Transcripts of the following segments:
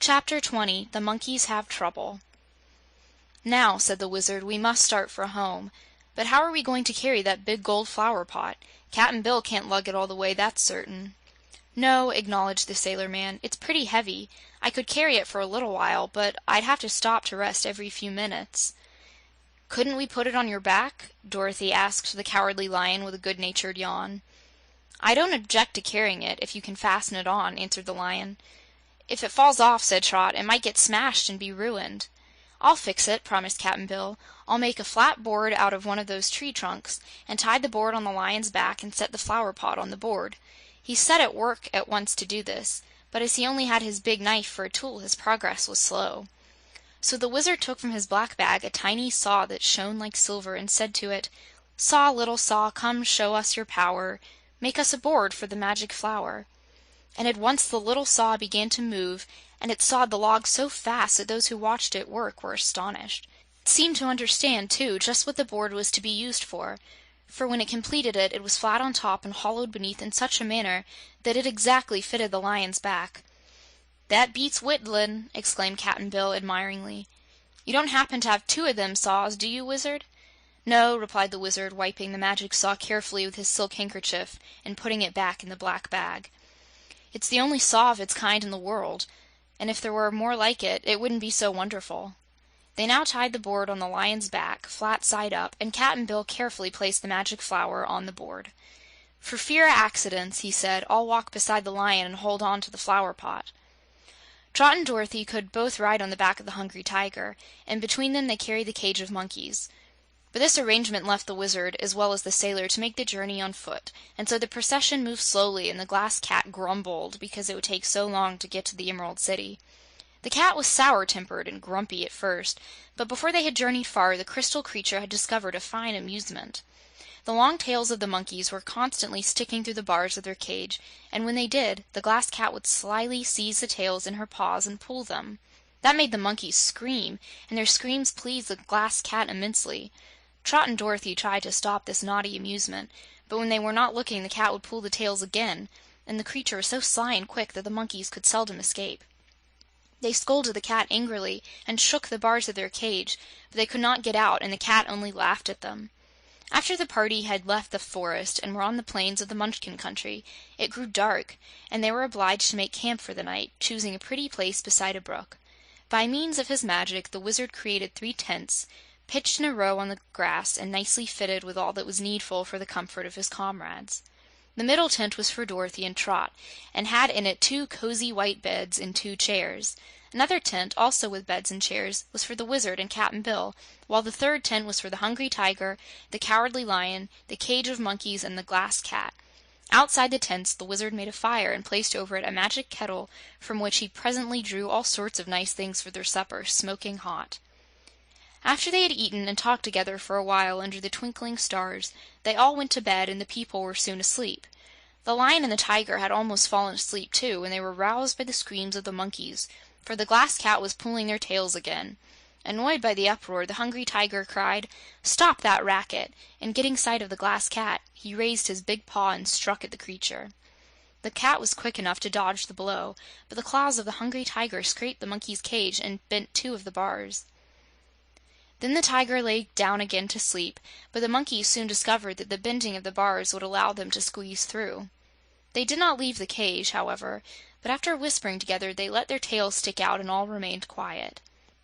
Chapter 20. The Monkeys Have Trouble. "Now," said the Wizard, "we must start for home. But how are we going to carry that big gold flower pot? Cap'n Bill can't lug it all the way, that's certain." "No," acknowledged the sailor man. "It's pretty heavy. I could carry it for a little while, but I'd have to stop to rest every few minutes." "Couldn't we put it on your back?" Dorothy asked the Cowardly Lion with a good-natured yawn. "I don't object to carrying it, if you can fasten it on," answered the Lion. "If it falls off," said Trot, "it might get smashed and be ruined." "I'll fix it," promised Cap'n Bill. "I'll make a flat board out of one of those tree trunks, and tie the board on the Lion's back and set the flower pot on the board." He set at work at once to do this, but as he only had his big knife for a tool, his progress was slow. So the Wizard took from his black bag a tiny saw that shone like silver and said to it, "Saw, little saw, come show us your power. Make us a board for the magic flower." And at once the little saw began to move, and it sawed the log so fast that those who watched it work were astonished. It seemed to understand, too, just what the board was to be used for when it completed it, it was flat on top and hollowed beneath in such a manner that it exactly fitted the Lion's back. "That beats whittlin'!" exclaimed Cap'n Bill admiringly. "You don't happen to have two of them saws, do you, Wizard?" "No," replied the Wizard, wiping the magic saw carefully with his silk handkerchief and putting it back in the black bag. "It's the only saw of its kind in the world, and if there were more like it, it wouldn't be so wonderful." They now tied the board on the Lion's back, flat side up, and Cap'n Bill carefully placed the magic flower on the board. "For fear of accidents," he said, "I'll walk beside the Lion and hold on to the flower pot." Trot and Dorothy could both ride on the back of the Hungry Tiger, and between them they carried the cage of monkeys. But this arrangement left the Wizard, as well as the sailor, to make the journey on foot, and so the procession moved slowly and the Glass Cat grumbled because it would take so long to get to the Emerald City. The cat was sour-tempered and grumpy at first, but before they had journeyed far, the crystal creature had discovered a fine amusement. The long tails of the monkeys were constantly sticking through the bars of their cage, and when they did, the Glass Cat would slyly seize the tails in her paws and pull them. That made the monkeys scream, and their screams pleased the Glass Cat immensely. Trot and Dorothy tried to stop this naughty amusement, but when they were not looking, the cat would pull the tails again, and the creature was so sly and quick that the monkeys could seldom escape. They scolded the cat angrily and shook the bars of their cage, but they could not get out, and the cat only laughed at them. After the party had left the forest and were on the plains of the Munchkin country, it grew dark, and they were obliged to make camp for the night, choosing a pretty place beside a brook. By means of his magic, the Wizard created 3 tents, pitched in a row on the grass and nicely fitted with all that was needful for the comfort of his comrades. The middle tent was for Dorothy and Trot, and had in it 2 cozy white beds and 2 chairs. Another tent, also with beds and chairs, was for the Wizard and Cap'n Bill, while the 3rd tent was for the Hungry Tiger, the Cowardly Lion, the cage of monkeys, and the Glass Cat. Outside the tents, the Wizard made a fire and placed over it a magic kettle from which he presently drew all sorts of nice things for their supper, smoking hot. After they had eaten and talked together for a while under the twinkling stars, they all went to bed and the people were soon asleep. The Lion and the Tiger had almost fallen asleep, too, when they were roused by the screams of the monkeys, for the Glass Cat was pulling their tails again. Annoyed by the uproar, the Hungry Tiger cried, "Stop that racket!" and getting sight of the Glass Cat, he raised his big paw and struck at the creature. The cat was quick enough to dodge the blow, but the claws of the Hungry Tiger scraped the monkey's cage and bent 2 of the bars. Then the tiger lay down again to sleep, but the monkeys soon discovered that the bending of the bars would allow them to squeeze through. They did not leave the cage, however, but after whispering together they let their tails stick out and all remained quiet.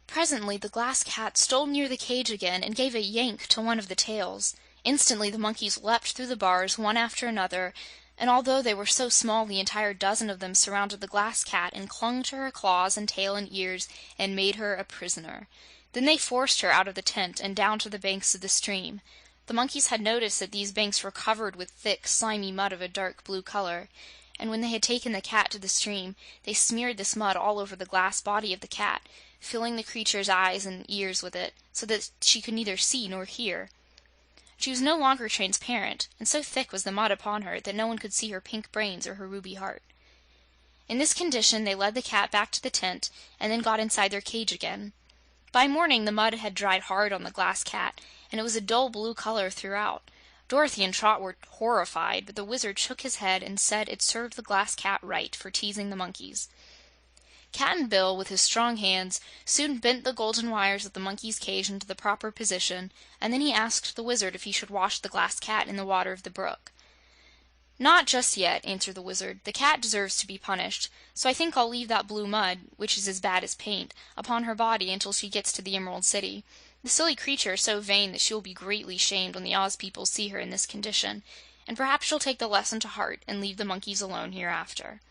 Presently the Glass Cat stole near the cage again and gave a yank to one of the tails. Instantly the monkeys leapt through the bars one after another, and although they were so small the entire dozen of them surrounded the Glass Cat and clung to her claws and tail and ears and made her a prisoner. Then they forced her out of the tent and down to the banks of the stream. The monkeys had noticed that these banks were covered with thick, slimy mud of a dark blue color, and when they had taken the cat to the stream, they smeared this mud all over the glass body of the cat, filling the creature's eyes and ears with it, so that she could neither see nor hear. She was no longer transparent, and so thick was the mud upon her that no one could see her pink brains or her ruby heart. In this condition they led the cat back to the tent, and then got inside their cage again. By morning the mud had dried hard on the Glass Cat, and it was a dull blue color throughout. Dorothy and Trot were horrified, but the Wizard shook his head and said it served the Glass Cat right for teasing the monkeys. Cap'n Bill, with his strong hands, soon bent the golden wires of the monkey's cage into the proper position, and then he asked the Wizard if he should wash the Glass Cat in the water of the brook. "Not just yet," answered the Wizard. "The cat deserves to be punished, so I think I'll leave that blue mud, which is as bad as paint, upon her body until she gets to the Emerald City. The silly creature is so vain that she will be greatly shamed when the Oz people see her in this condition, and perhaps she'll take the lesson to heart and leave the monkeys alone hereafter."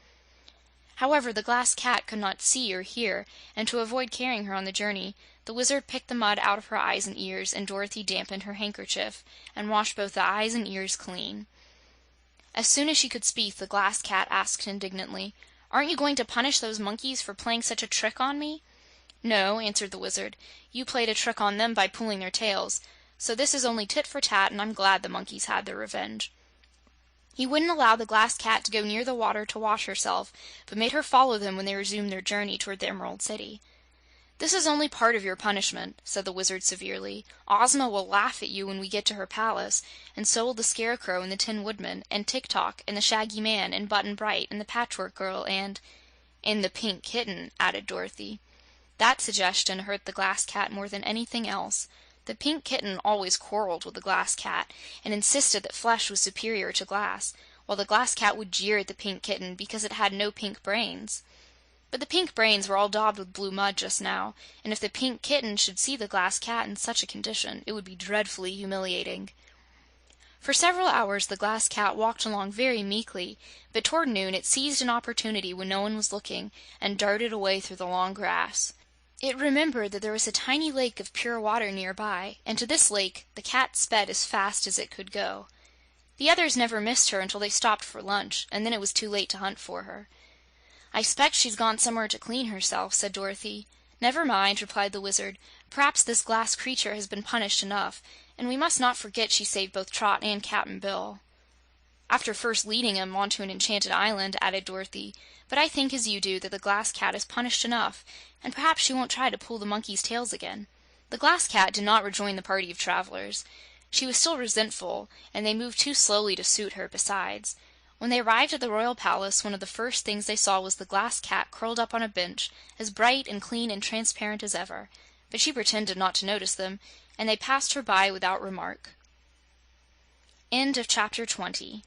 However, the Glass Cat could not see or hear, and to avoid carrying her on the journey, the Wizard picked the mud out of her eyes and ears, and Dorothy dampened her handkerchief, and washed both the eyes and ears clean. As soon as she could speak, the Glass Cat asked indignantly, "Aren't you going to punish those monkeys for playing such a trick on me?" "No," answered the Wizard. "You played a trick on them by pulling their tails, so this is only tit for tat, and I'm glad the monkeys had their revenge." He wouldn't allow the Glass Cat to go near the water to wash herself, but made her follow them when they resumed their journey toward the Emerald City. "This is only part of your punishment," said the Wizard severely. "Ozma will laugh at you when we get to her palace, and so will the Scarecrow and the Tin Woodman, and Tik Tok, and the Shaggy Man, and Button Bright, and the Patchwork Girl, and the Pink Kitten," added Dorothy. That suggestion hurt the Glass Cat more than anything else. The Pink Kitten always quarreled with the Glass Cat, and insisted that flesh was superior to glass, while the Glass Cat would jeer at the Pink Kitten because it had no pink brains. But the pink brains were all daubed with blue mud just now, and if the Pink Kitten should see the Glass Cat in such a condition, it would be dreadfully humiliating. For several hours the Glass Cat walked along very meekly, but toward noon it seized an opportunity when no one was looking, and darted away through the long grass. It remembered that there was a tiny lake of pure water nearby, and to this lake the cat sped as fast as it could go. The others never missed her until they stopped for lunch, and then it was too late to hunt for her. "I expect she's gone somewhere to clean herself," said Dorothy. "Never mind," replied the Wizard. "Perhaps this glass creature has been punished enough, and we must not forget she saved both Trot and Cap'n Bill." "After first leading him onto an enchanted island," added Dorothy. "But I think as you do that the Glass Cat is punished enough, and perhaps she won't try to pull the monkeys' tails again." The Glass Cat did not rejoin the party of travelers. She was still resentful, and they moved too slowly to suit her, besides. When they arrived at the royal palace, one of the first things they saw was the Glass Cat curled up on a bench, as bright and clean and transparent as ever. But she pretended not to notice them, and they passed her by without remark. End of Chapter 20.